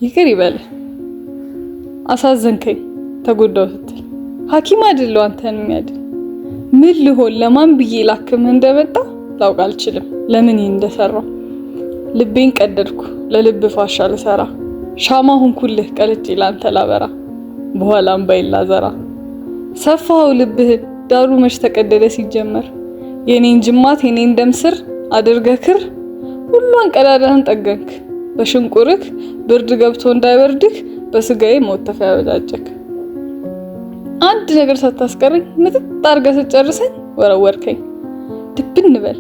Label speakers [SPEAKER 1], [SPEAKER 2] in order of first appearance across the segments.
[SPEAKER 1] ይቅር ይበል። አሳዘንከኝ ተጎዳው ስትል ሐኪም አይደለው አንተን የሚያድን ምን ልሆን ለማን ብዬ ላክምህ እንደመጣ ላውቅ አልችልም። ለምን እንደሰራው ልቤን ቀደድኩ ለልብ ፋሻ ልሰራ ሻማ ሁንኩልህ ቀልጬ ላንተ ላበራ በኋላም ባይላ ዘራ ሰፋው ልብህን ዳሩ መች ተቀደደ ሲጀመር የኔን ጅማት የኔን ደም ስር አድርገክር ሁሉን ቀዳዳህን ጠገንክ በሽንቁርክ ብርድ ገብቶ እንዳይበርድክ በስጋዬ ሞት ተፈያወጣጨክ አንድ ነገር ሳታስቀረኝ ምጥጥ አርገህ ጨርሰኝ ወረወርከኝ ድብን በል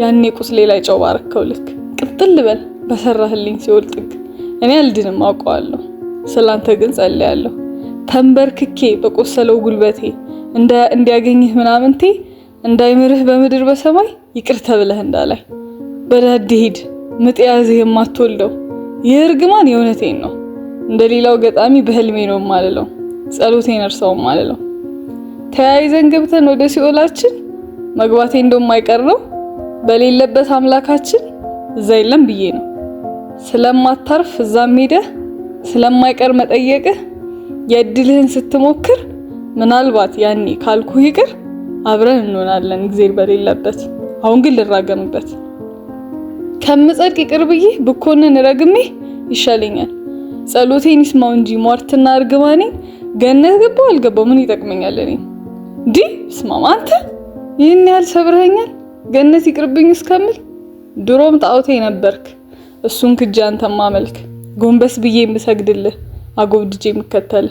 [SPEAKER 1] ያኔ ቁስሌ ላይ ጨው ባረከው ልክ ቅጥል በል በሰራህልኝ ሲወል ጥግ እኔ አልድንም አውቀዋለሁ ስላንተ ግን ጸልያለሁ ተንበርክኬ በቆሰለው ጉልበቴ እንዲያገኝህ ምናምንቴ እንዳይምርህ በምድር በሰማይ ይቅር ተብለህ እንዳላይ በዳድ ሂድ ምጥ ያዝህ የማትወልደው ይርግማን የእውነቴን ነው እንደሌላው ገጣሚ በህልሜ ነው ማለለው ጸሎቴን እርሳው ማለለው ተያይዘን ገብተን ወደ ሲኦላችን መግባቴ እንደማይቀር ነው በሌለበት አምላካችን እዛ የለም ብዬ ነው ስለማታርፍ እዛም ሄደህ ስለማይቀር መጠየቅህ የድልህን ስትሞክር ምናልባት ያኔ ካልኩ ይቅር አብረን እንሆናለን እግዚአብሔር በሌለበት አሁን ግን ልራገምበት ከምጸድቅ ይቅር ብዬ ብኮንን ረግሜ ይሻለኛል ጸሎቴን ይስማው እንጂ ሟርትና እርግማኔ ገነት ገባው አልገባው ምን ይጠቅመኛል እኔ ዲ ስማማ አንተ ይሄን ያህል ሰብረኛል ገነት ይቅርብኝ እስከምል ድሮም ጣውቴ ነበርክ እሱን ክጃ አንተማ መልክ ጎንበስ ብዬ የምሰግድልህ አጎብድጄ የምከተል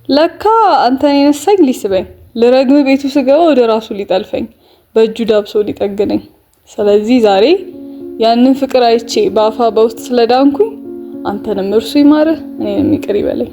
[SPEAKER 1] ለካ አንተን የነሳኝ ሊስበኝ ለረግም ቤቱ ስገባ ወደ ራሱ ሊጠልፈኝ በእጁ ዳብሶ ሊጠግነኝ ስለዚህ ዛሬ ያንን ፍቅር አይቼ ባፋ በውስጥ ስለዳንኩኝ አንተንም እርሱ ይማርህ እኔንም ይቅር ይበለኝ